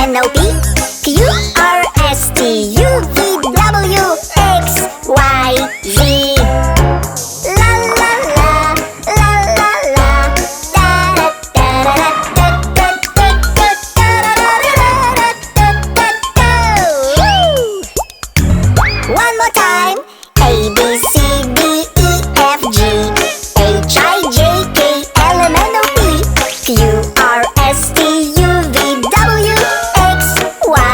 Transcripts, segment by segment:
N O P Q R S T U V W X Y Z. La la la la la la da da da da da da da. One more time. A B C D E F G H I J K L M N O P Q R S T U V W X Y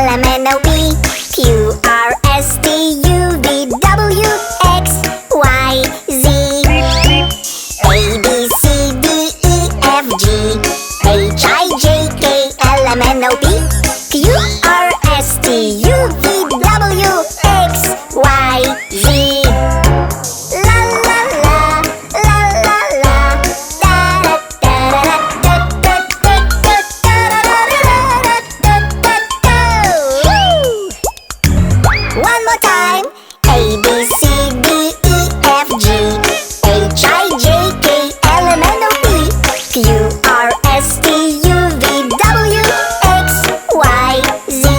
L, M, N, O, P, Q, R, S, T, U, V, W, X, Y, Z, A, B, C, D, E, F, G, H, I, J, K, L, M, N, O, P, Q, R, S, T, U, V, W, X, Y, Z. La la la, la la la, da da da da da da da. One more time. A, B, C, D, E, F, G, H, I, J, K, L, M, N, O, P, Q, R, S, T, U, V, W, X, Y, Z.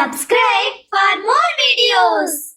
Subscribe for more videos.